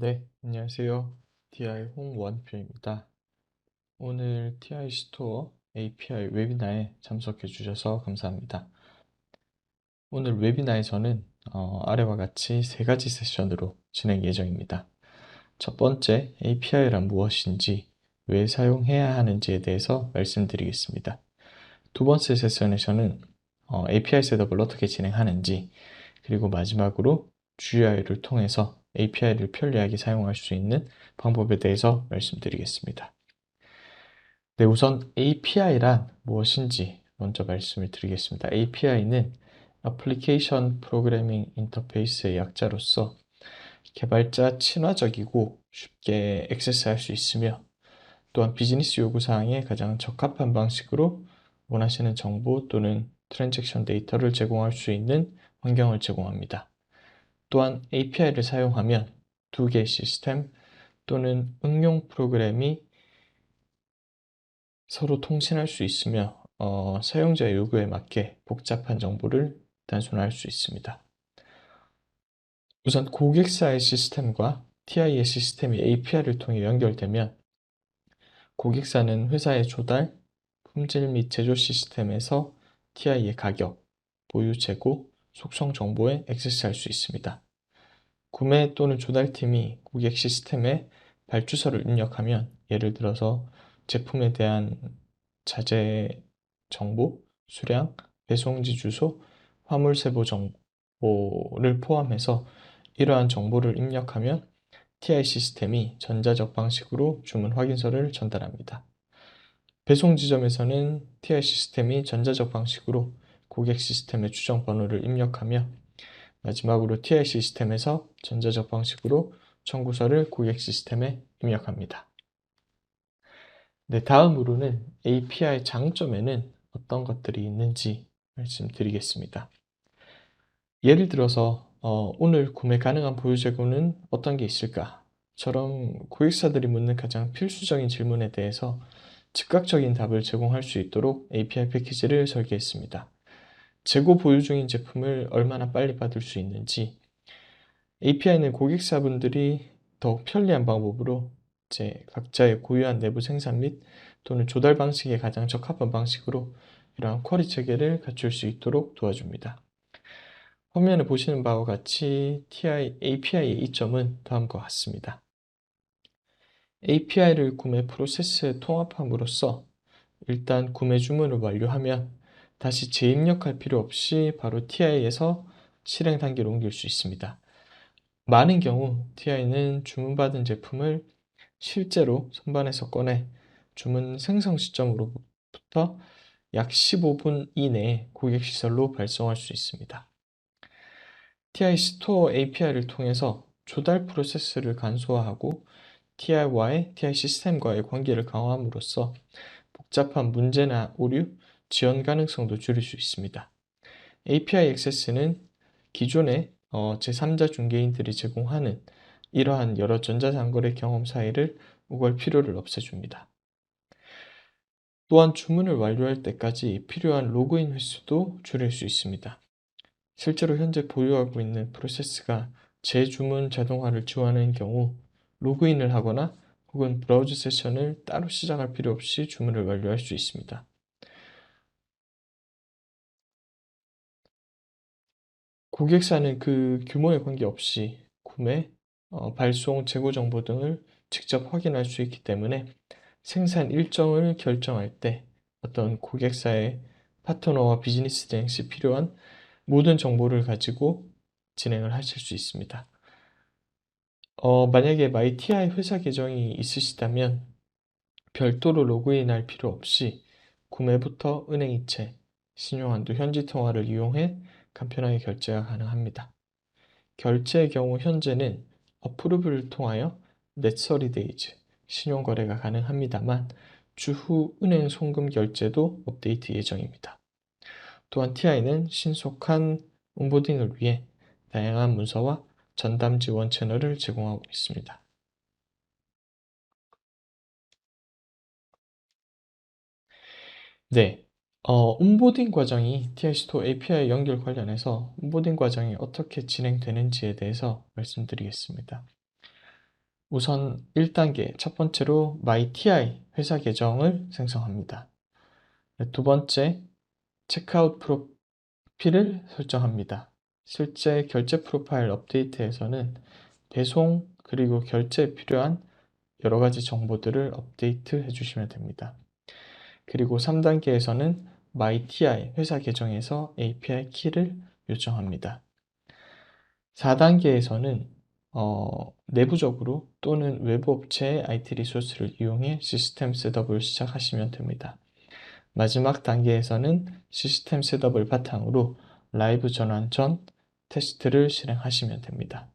네, 안녕하세요. TI 홍원표입니다. 오늘 TI 스토어 API 웨비나에 참석해 주셔서 감사합니다. 오늘 웨비나에서는 아래와 같이 세 가지 세션으로 진행 예정입니다. 첫 번째, API란 무엇인지, 왜 사용해야 하는지에 대해서 말씀드리겠습니다. 두 번째 세션에서는 API 셋업을 어떻게 진행하는지, 그리고 마지막으로 GUI를 통해서 API를 편리하게 사용할 수 있는 방법에 대해서 말씀드리겠습니다. 네, 우선 API란 무엇인지 먼저 말씀을 드리겠습니다. API는 Application Programming Interface의 약자로서 개발자 친화적이고 쉽게 액세스할 수 있으며 또한 비즈니스 요구사항에 가장 적합한 방식으로 원하시는 정보 또는 트랜잭션 데이터를 제공할 수 있는 환경을 제공합니다. 또한 API를 사용하면 두 개의 시스템 또는 응용 프로그램이 서로 통신할 수 있으며 사용자 요구에 맞게 복잡한 정보를 단순화할 수 있습니다. 우선 고객사의 시스템과 TI의 시스템이 API를 통해 연결되면 고객사는 회사의 조달, 품질 및 제조 시스템에서 TI의 가격, 보유 재고, 속성 정보에 액세스할 수 있습니다. 구매 또는 조달팀이 고객 시스템에 발주서를 입력하면 예를 들어서 제품에 대한 자재 정보, 수량, 배송지 주소, 화물 세부 정보를 포함해서 이러한 정보를 입력하면 TI 시스템이 전자적 방식으로 주문 확인서를 전달합니다. 배송 지점에서는 TI 시스템이 전자적 방식으로 고객 시스템의 추정 번호를 입력하며 마지막으로 TI 시스템에서 전자적 방식으로 청구서를 고객 시스템에 입력합니다. 네, 다음으로는 API 장점에는 어떤 것들이 있는지 말씀드리겠습니다. 예를 들어서 오늘 구매 가능한 보유 재고는 어떤 게 있을까?처럼 고객사들이 묻는 가장 필수적인 질문에 대해서 즉각적인 답을 제공할 수 있도록 API 패키지를 설계했습니다. 재고 보유 중인 제품을 얼마나 빨리 받을 수 있는지, API는 고객사분들이 더욱 편리한 방법으로 각자의 고유한 내부 생산 및 또는 조달 방식에 가장 적합한 방식으로 이러한 쿼리 체계를 갖출 수 있도록 도와줍니다. 화면에 보시는 바와 같이 API의 이점은 다음과 같습니다. API를 구매 프로세스에 통합함으로써 일단 구매 주문을 완료하면 다시 재입력할 필요 없이 바로 TI에서 실행 단계로 옮길 수 있습니다. 많은 경우 TI는 주문받은 제품을 실제로 선반에서 꺼내 주문 생성 시점으로부터 약 15분 이내에 고객 시설로 발송할 수 있습니다. TI 스토어 API를 통해서 조달 프로세스를 간소화하고 TI 시스템과의 관계를 강화함으로써 복잡한 문제나 오류, 지연 가능성도 줄일 수 있습니다. API 액세스는 기존의 제3자 중개인들이 제공하는 이러한 여러 전자상거래 경험 사이를 우걸 필요를 없애줍니다. 또한 주문을 완료할 때까지 필요한 로그인 횟수도 줄일 수 있습니다. 실제로 현재 보유하고 있는 프로세스가 재주문 자동화를 지원하는 경우 로그인을 하거나 혹은 브라우저 세션을 따로 시작할 필요 없이 주문을 완료할 수 있습니다. 고객사는 그 규모에 관계없이 구매, 발송, 재고 정보 등을 직접 확인할 수 있기 때문에 생산 일정을 결정할 때 어떤 고객사의 파트너와 비즈니스 진행 시 필요한 모든 정보를 가지고 진행을 하실 수 있습니다. 만약에 MyTI 회사 계정이 있으시다면 별도로 로그인할 필요 없이 구매부터 은행 이체, 신용한도 현지 통화를 이용해 간편하게 결제가 가능합니다. 결제의 경우 현재는 어프루브를 통하여 넷30데이즈 신용거래가 가능합니다만 추후 은행 송금 결제도 업데이트 예정입니다. 또한 TI는 신속한 온보딩을 위해 다양한 문서와 전담 지원 채널을 제공하고 있습니다. 네, 온보딩 과정이 TI 스토어 API 연결 관련해서 온보딩 과정이 어떻게 진행되는지에 대해서 말씀드리겠습니다. 우선 1단계 첫 번째로 MyTI 회사 계정을 생성합니다. 두 번째, 체크아웃 프로필을 설정합니다. 실제 결제 프로파일 업데이트에서는 배송 그리고 결제에 필요한 여러 가지 정보들을 업데이트 해주시면 됩니다. 그리고 3단계에서는 MyTI 회사 계정에서 API 키를 요청합니다. 4단계에서는 내부적으로 또는 외부 업체의 IT 리소스를 이용해 시스템 셋업을 시작하시면 됩니다. 마지막 단계에서는 시스템 셋업을 바탕으로 라이브 전환 전 테스트를 실행하시면 됩니다.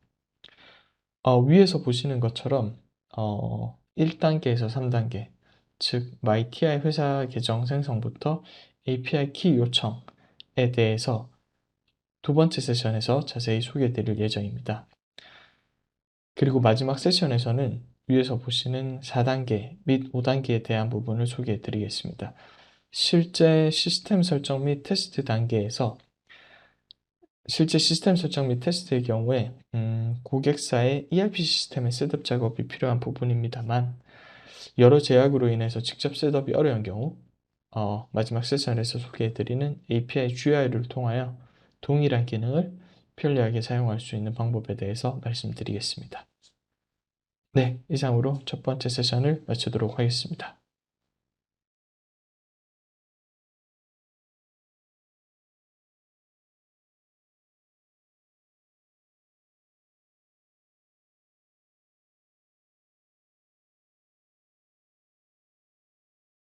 위에서 보시는 것처럼 1단계에서 3단계, 즉 MyTI 회사 계정 생성부터 API 키 요청에 대해서 두 번째 세션에서 자세히 소개해 드릴 예정입니다. 그리고 마지막 세션에서는 위에서 보시는 4단계 및 5단계에 대한 부분을 소개해 드리겠습니다. 실제 시스템 설정 및 테스트의 경우에 고객사의 ERP 시스템의 셋업 작업이 필요한 부분입니다만 여러 제약으로 인해서 직접 셋업이 어려운 경우 마지막 세션에서 소개해드리는 API GUI를 통하여 동일한 기능을 편리하게 사용할 수 있는 방법에 대해서 말씀드리겠습니다. 네, 이상으로 첫 번째 세션을 마치도록 하겠습니다.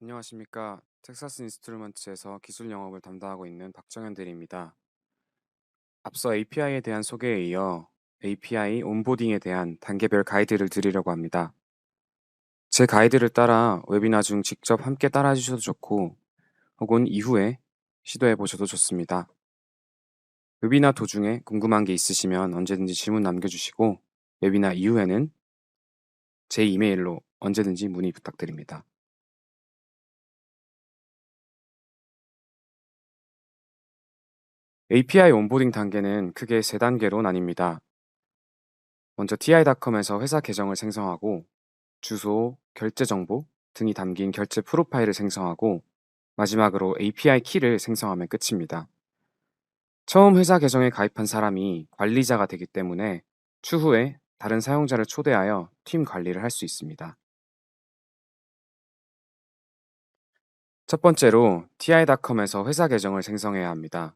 안녕하십니까. 텍사스 인스트루먼트에서 기술 영업을 담당하고 있는 박정현 대리입니다. 앞서 API에 대한 소개에 이어 API 온보딩에 대한 단계별 가이드를 드리려고 합니다. 제 가이드를 따라 웨비나 중 직접 함께 따라 주셔도 좋고, 혹은 이후에 시도해 보셔도 좋습니다. 웨비나 도중에 궁금한 게 있으시면 언제든지 질문 남겨주시고, 웨비나 이후에는 제 이메일로 언제든지 문의 부탁드립니다. API 온보딩 단계는 크게 세 단계로 나뉩니다. 먼저 ti.com에서 회사 계정을 생성하고 주소, 결제 정보 등이 담긴 결제 프로파일을 생성하고 마지막으로 API 키를 생성하면 끝입니다. 처음 회사 계정에 가입한 사람이 관리자가 되기 때문에 추후에 다른 사용자를 초대하여 팀 관리를 할 수 있습니다. 첫 번째로 ti.com에서 회사 계정을 생성해야 합니다.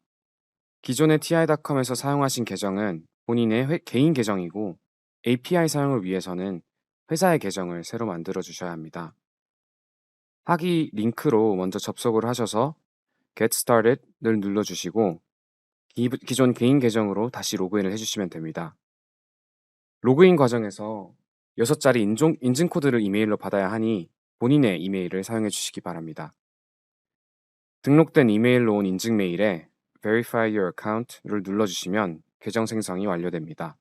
기존의 ti.com에서 사용하신 계정은 본인의 개인 계정이고 API 사용을 위해서는 회사의 계정을 새로 만들어 주셔야 합니다. 하기 링크로 먼저 접속을 하셔서 Get Started를 눌러주시고 기존 개인 계정으로 다시 로그인을 해주시면 됩니다. 로그인 과정에서 6자리 인증 코드를 이메일로 받아야 하니 본인의 이메일을 사용해 주시기 바랍니다. 등록된 이메일로 온 인증 메일에 Verify Your Account를 눌러주시면 계정 생성이 완료됩니다.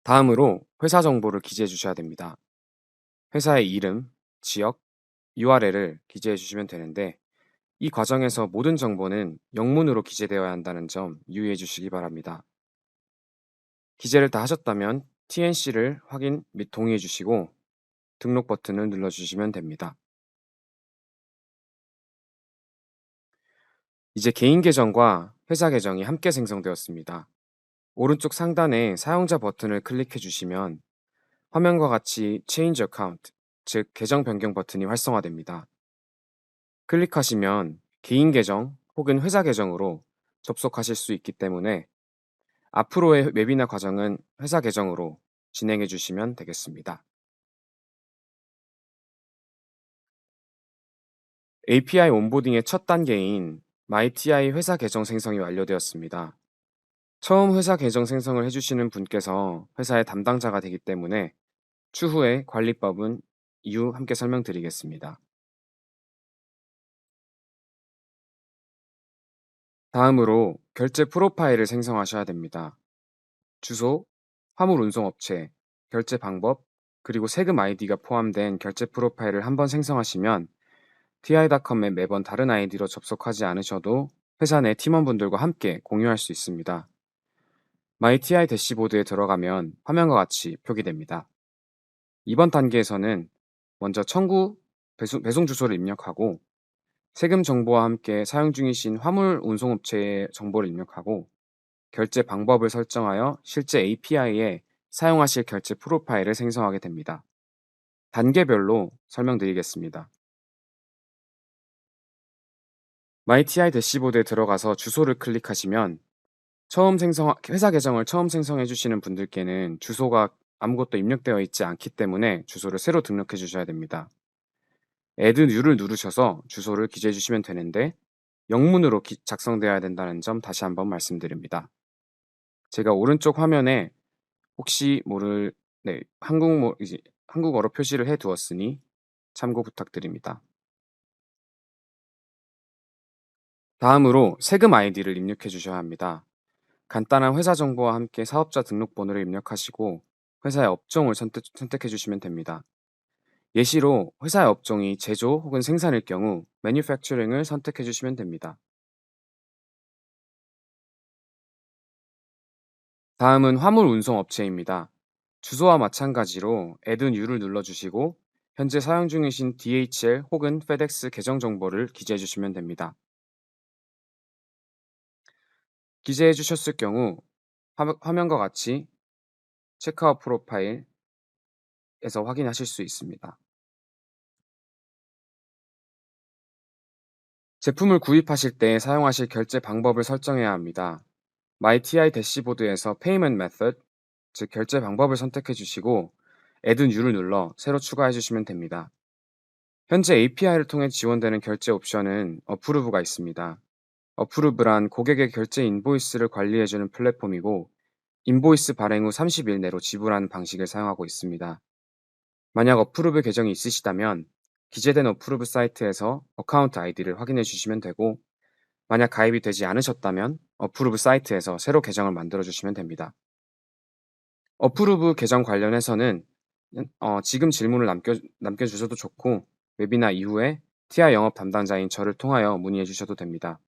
다음으로 회사 정보를 기재해 주셔야 됩니다. 회사의 이름, 지역, URL을 기재해 주시면 되는데 이 과정에서 모든 정보는 영문으로 기재되어야 한다는 점 유의해 주시기 바랍니다. 기재를 다 하셨다면 TNC를 확인 및 동의해 주시고 등록 버튼을 눌러주시면 됩니다. 이제 개인 계정과 회사 계정이 함께 생성되었습니다. 오른쪽 상단에 사용자 버튼을 클릭해 주시면 화면과 같이 Change Account, 즉 계정 변경 버튼이 활성화됩니다. 클릭하시면 개인 계정 혹은 회사 계정으로 접속하실 수 있기 때문에 앞으로의 웨비나 과정은 회사 계정으로 진행해 주시면 되겠습니다. API 온보딩의 첫 단계인 MyTI 회사 계정 생성이 완료되었습니다. 처음 회사 계정 생성을 해주시는 분께서 회사의 담당자가 되기 때문에 추후에 관리법은 이후 함께 설명드리겠습니다. 다음으로 결제 프로파일을 생성하셔야 됩니다. 주소, 화물 운송업체, 결제 방법, 그리고 세금 아이디가 포함된 결제 프로파일을 한번 생성하시면 ti.com에 매번 다른 아이디로 접속하지 않으셔도 회사 내 팀원분들과 함께 공유할 수 있습니다. MyTI 대시보드에 들어가면 화면과 같이 표기됩니다. 이번 단계에서는 먼저 청구 배송 주소를 입력하고 세금 정보와 함께 사용 중이신 화물 운송업체의 정보를 입력하고 결제 방법을 설정하여 실제 API에 사용하실 결제 프로파일을 생성하게 됩니다. 단계별로 설명드리겠습니다. MyTI 대시보드에 들어가서 주소를 클릭하시면 회사 계정을 처음 생성해 주시는 분들께는 주소가 아무것도 입력되어 있지 않기 때문에 주소를 새로 등록해 주셔야 됩니다. Add New를 누르셔서 주소를 기재해 주시면 되는데 영문으로 작성되어야 된다는 점 다시 한번 말씀드립니다. 제가 오른쪽 화면에 혹시 모를 한국어로 표시를 해 두었으니 참고 부탁드립니다. 다음으로 세금 아이디를 입력해 주셔야 합니다. 간단한 회사 정보와 함께 사업자 등록번호를 입력하시고 회사의 업종을 선택해 주시면 됩니다. 예시로 회사의 업종이 제조 혹은 생산일 경우 Manufacturing을 선택해 주시면 됩니다. 다음은 화물 운송 업체입니다. 주소와 마찬가지로 Add New를 눌러주시고 현재 사용 중이신 DHL 혹은 FedEx 계정 정보를 기재해 주시면 됩니다. 기재해 주셨을 경우 화면과 같이 체크아웃 프로파일에서 확인하실 수 있습니다. 제품을 구입하실 때 사용하실 결제 방법을 설정해야 합니다. MyTI 대시보드에서 Payment Method, 즉 결제 방법을 선택해 주시고 Add New를 눌러 새로 추가해 주시면 됩니다. 현재 API를 통해 지원되는 결제 옵션은 어프루브가 있습니다. 어프루브란 고객의 결제 인보이스를 관리해주는 플랫폼이고 인보이스 발행 후 30일 내로 지불하는 방식을 사용하고 있습니다. 만약 어프루브 계정이 있으시다면 기재된 어프루브 사이트에서 어카운트 아이디를 확인해 주시면 되고 만약 가입이 되지 않으셨다면 어프루브 사이트에서 새로 계정을 만들어 주시면 됩니다. 어프루브 계정 관련해서는 지금 질문을 남겨주셔도 좋고 웨비나 이후에 TI 영업 담당자인 저를 통하여 문의해 주셔도 됩니다.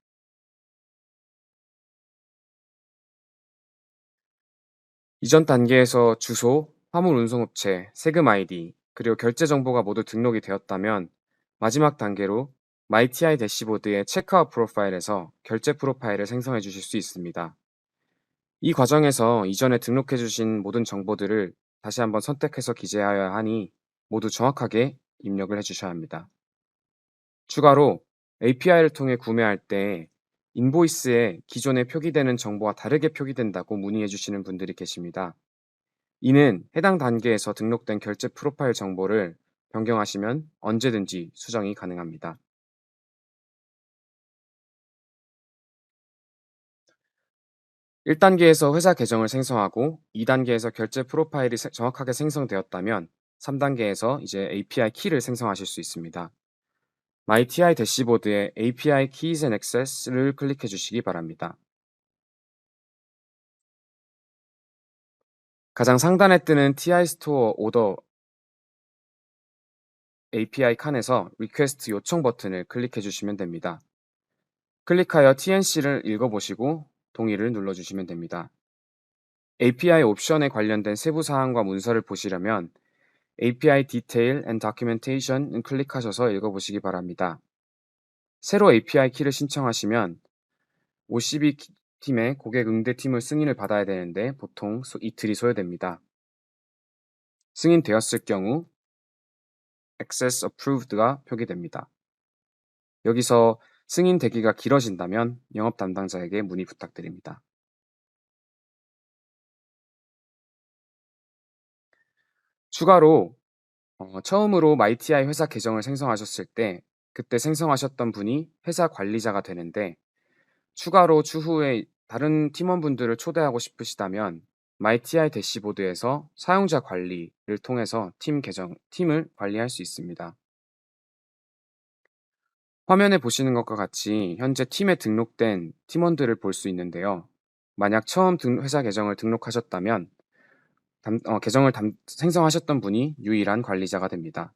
이전 단계에서 주소, 화물 운송업체, 세금 아이디, 그리고 결제 정보가 모두 등록이 되었다면 마지막 단계로 MyTI 대시보드의 체크아웃 프로파일에서 결제 프로파일을 생성해 주실 수 있습니다. 이 과정에서 이전에 등록해 주신 모든 정보들을 다시 한번 선택해서 기재하여야 하니 모두 정확하게 입력을 해 주셔야 합니다. 추가로 API를 통해 구매할 때 인보이스에 기존에 표기되는 정보와 다르게 표기된다고 문의해 주시는 분들이 계십니다. 이는 해당 단계에서 등록된 결제 프로파일 정보를 변경하시면 언제든지 수정이 가능합니다. 1단계에서 회사 계정을 생성하고 2단계에서 결제 프로파일이 정확하게 생성되었다면 3단계에서 이제 API 키를 생성하실 수 있습니다. MyTI 대시보드의 API Keys and Access를 클릭해 주시기 바랍니다. 가장 상단에 뜨는 TI 스토어 오더 API 칸에서 리퀘스트 요청 버튼을 클릭해 주시면 됩니다. 클릭하여 TNC를 읽어보시고 동의를 눌러주시면 됩니다. API 옵션에 관련된 세부 사항과 문서를 보시려면 API Detail and Documentation을 클릭하셔서 읽어보시기 바랍니다. 새로 API 키를 신청하시면 OCB 팀의 고객 응대팀의 승인을 받아야 되는데 보통 이틀이 소요됩니다. 승인되었을 경우 Access Approved가 표기됩니다. 여기서 승인 대기가 길어진다면 영업 담당자에게 문의 부탁드립니다. 추가로 처음으로 MyTI 회사 계정을 생성하셨을 때 그때 생성하셨던 분이 회사 관리자가 되는데 추가로 추후에 다른 팀원분들을 초대하고 싶으시다면 MyTI 대시보드에서 사용자 관리를 통해서 팀을 관리할 수 있습니다. 화면에 보시는 것과 같이 현재 팀에 등록된 팀원들을 볼 수 있는데요. 만약 처음 회사 계정을 등록하셨다면 계정을 생성하셨던 분이 유일한 관리자가 됩니다.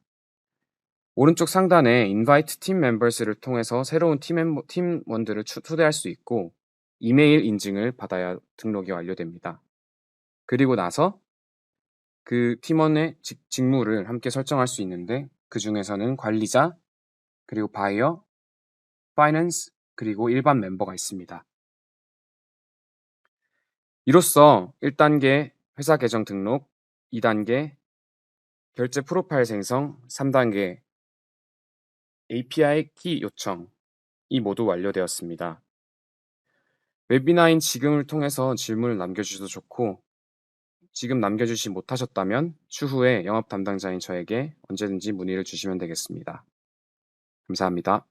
오른쪽 상단에 Invite Team Members를 통해서 새로운 팀원들을 초대할 수 있고 이메일 인증을 받아야 등록이 완료됩니다. 그리고 나서 그 팀원의 직무를 함께 설정할 수 있는데 그 중에서는 관리자, 그리고 바이어, 파이낸스, 그리고 일반 멤버가 있습니다. 이로써 1단계 회사 계정 등록, 2단계 결제 프로파일 생성, 3단계 API 키 요청이 모두 완료되었습니다. 웨비나인 지금을 통해서 질문을 남겨주셔도 좋고, 지금 남겨주시 못하셨다면 추후에 영업 담당자인 저에게 언제든지 문의를 주시면 되겠습니다. 감사합니다.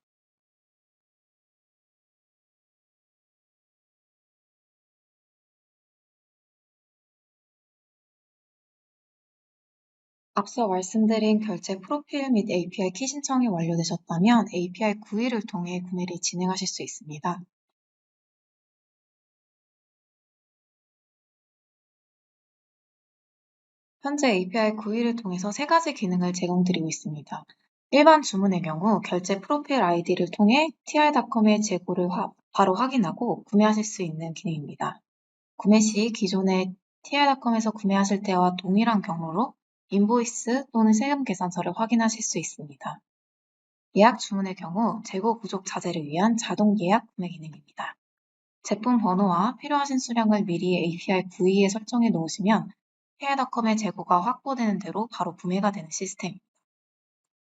앞서 말씀드린 결제 프로필 및 API 키 신청이 완료되셨다면 API 구의를 통해 구매를 진행하실 수 있습니다. 현재 API 구의를 통해서 세 가지 기능을 제공드리고 있습니다. 일반 주문의 경우 결제 프로필 아이디를 통해 ti.com의 재고를 바로 확인하고 구매하실 수 있는 기능입니다. 구매 시 기존의 ti.com에서 구매하실 때와 동일한 경로로 인보이스 또는 세금 계산서를 확인하실 수 있습니다. 예약 주문의 경우 재고 부족 자재를 위한 자동 예약 구매 기능입니다. 제품 번호와 필요하신 수량을 미리 API 구의에 설정해 놓으시면 ti.com의 재고가 확보되는 대로 바로 구매가 되는 시스템입니다.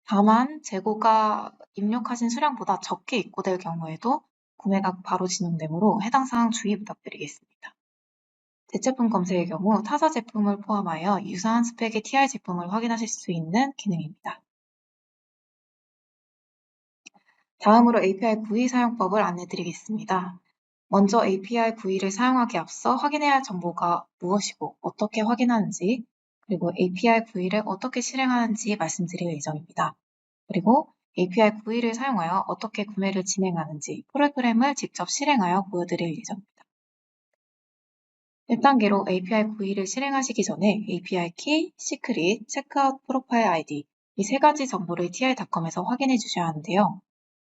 다만 재고가 입력하신 수량보다 적게 입고될 경우에도 구매가 바로 진행되므로 해당 사항 주의 부탁드리겠습니다. 대체품 검색의 경우 타사 제품을 포함하여 유사한 스펙의 TI 제품을 확인하실 수 있는 기능입니다. 다음으로 API 구의 사용법을 안내드리겠습니다. 먼저 API 구의를 사용하기 앞서 확인해야 할 정보가 무엇이고 어떻게 확인하는지, 그리고 API 구의를 어떻게 실행하는지 말씀드릴 예정입니다. 그리고 API 구의를 사용하여 어떻게 구매를 진행하는지 프로그램을 직접 실행하여 보여드릴 예정입니다. 1단계로 API 구의를 실행하시기 전에 API 키, 시크릿, 체크아웃 프로파일 아이디 이 세 가지 정보를 ti.com에서 확인해 주셔야 하는데요.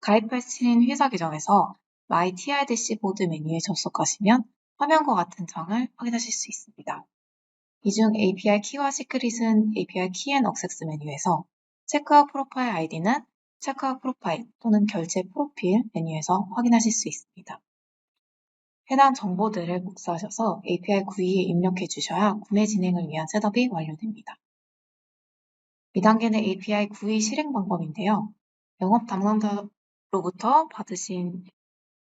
가입하신 회사 계정에서 My TI 대시보드 메뉴에 접속하시면 화면과 같은 창을 확인하실 수 있습니다. 이 중 API 키와 시크릿은 API 키 앤 억세스 메뉴에서, 체크아웃 프로파일 아이디는 체크아웃 프로파일 또는 결제 프로필 메뉴에서 확인하실 수 있습니다. 해당 정보들을 복사하셔서 API 구의에 입력해 주셔야 구매 진행을 위한 셋업이 완료됩니다. 2단계는 API 구의 실행 방법인데요. 영업 담당자로부터 받으신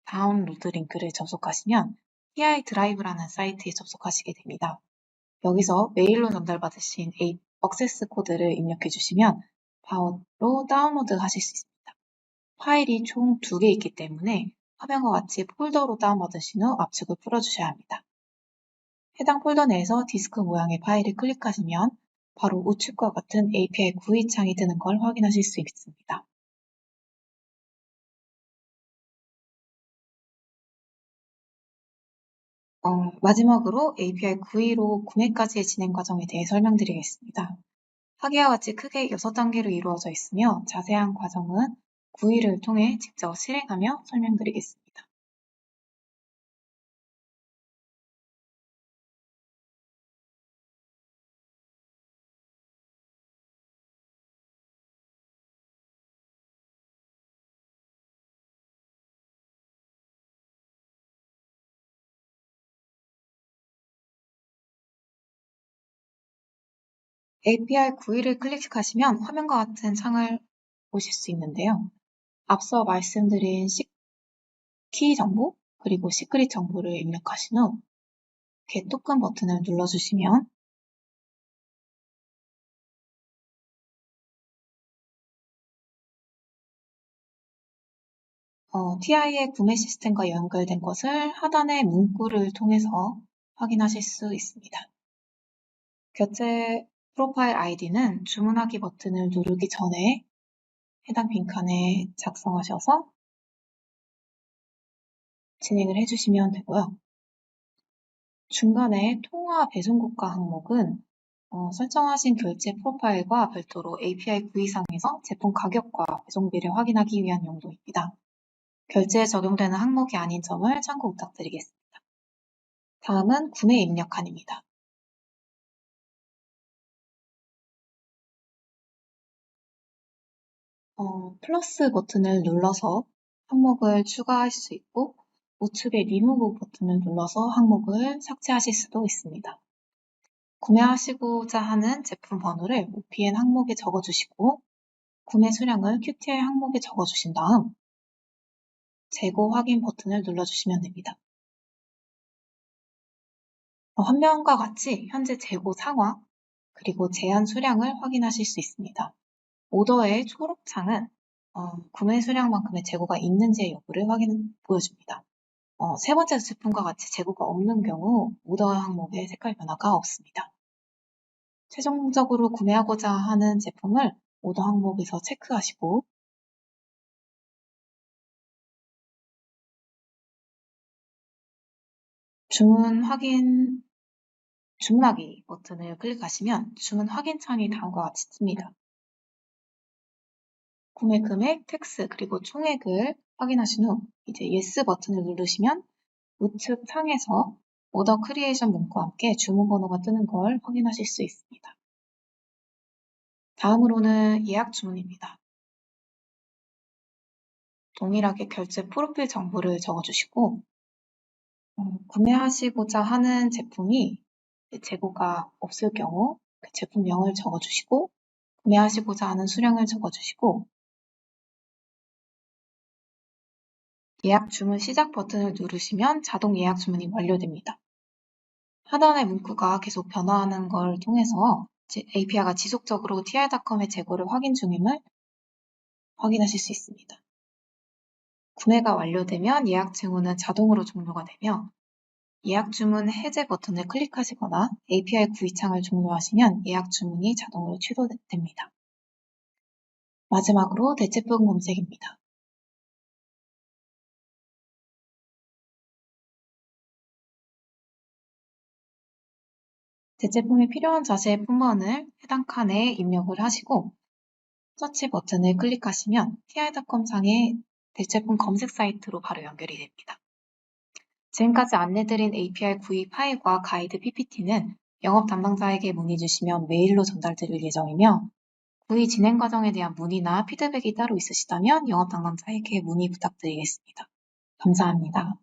다운로드 링크를 접속하시면 TI 드라이브라는 사이트에 접속하시게 됩니다. 여기서 메일로 전달받으신 억세스 코드를 입력해 주시면 바로 다운로드 하실 수 있습니다. 파일이 총 2개 있기 때문에 화면과 같이 폴더로 다운받으신 후 압축을 풀어주셔야 합니다. 해당 폴더 내에서 디스크 모양의 파일을 클릭하시면 바로 우측과 같은 API 구의 창이 뜨는 걸 확인하실 수 있습니다. 마지막으로 API 구의로 구매까지의 진행 과정에 대해 설명드리겠습니다. 하기와 같이 크게 6단계로 이루어져 있으며 자세한 과정은 구의를 통해 직접 실행하며 설명드리겠습니다. API 구의를 클릭하시면 화면과 같은 창을 보실 수 있는데요. 앞서 말씀드린 키 정보 그리고 시크릿 정보를 입력하신 후 Get 토큰 버튼을 눌러주시면 TI의 구매 시스템과 연결된 것을 하단의 문구를 통해서 확인하실 수 있습니다. 결제 프로파일 아이디는 주문하기 버튼을 누르기 전에 해당 빈칸에 작성하셔서 진행을 해주시면 되고요. 중간에 통화 배송국가 항목은 설정하신 결제 프로파일과 별도로 API 구의상에서 제품 가격과 배송비를 확인하기 위한 용도입니다. 결제에 적용되는 항목이 아닌 점을 참고 부탁드리겠습니다. 다음은 구매 입력칸입니다. 플러스 버튼을 눌러서 항목을 추가할 수 있고 우측의 리무브 버튼을 눌러서 항목을 삭제하실 수도 있습니다. 구매하시고자 하는 제품 번호를 OPN 항목에 적어주시고 구매 수량을 QTI 항목에 적어주신 다음 재고 확인 버튼을 눌러주시면 됩니다. 화면과 같이 현재 재고 상황 그리고 제한 수량을 확인하실 수 있습니다. 오더의 초록창은 구매 수량만큼의 재고가 있는지의 여부를 보여줍니다. 세 번째 제품과 같이 재고가 없는 경우 오더 항목에 색깔 변화가 없습니다. 최종적으로 구매하고자 하는 제품을 오더 항목에서 체크하시고 주문하기 버튼을 클릭하시면 주문 확인 창이 다음과 같이 뜹니다. 구매 금액, 텍스, 그리고 총액을 확인하신 후 이제 예스 버튼을 누르시면 우측 창에서 오더 크리에이션 문구와 함께 주문 번호가 뜨는 걸 확인하실 수 있습니다. 다음으로는 예약 주문입니다. 동일하게 결제 프로필 정보를 적어주시고 구매하시고자 하는 제품이 재고가 없을 경우 그 제품명을 적어주시고 구매하시고자 하는 수량을 적어주시고 예약 주문 시작 버튼을 누르시면 자동 예약 주문이 완료됩니다. 하단의 문구가 계속 변화하는 걸 통해서 API가 지속적으로 TI.com의 재고를 확인 중임을 확인하실 수 있습니다. 구매가 완료되면 예약 주문은 자동으로 종료가 되며 예약 주문 해제 버튼을 클릭하시거나 API 구입 창을 종료하시면 예약 주문이 자동으로 취소됩니다. 마지막으로 대체품 검색입니다. 대체품이 필요한 자세의 품번을 해당 칸에 입력을 하시고 서치 버튼을 클릭하시면 ti.com 상의 대체품 검색 사이트로 바로 연결이 됩니다. 지금까지 안내드린 API 구입 파일과 가이드 PPT는 영업 담당자에게 문의 주시면 메일로 전달드릴 예정이며 구입 진행 과정에 대한 문의나 피드백이 따로 있으시다면 영업 담당자에게 문의 부탁드리겠습니다. 감사합니다.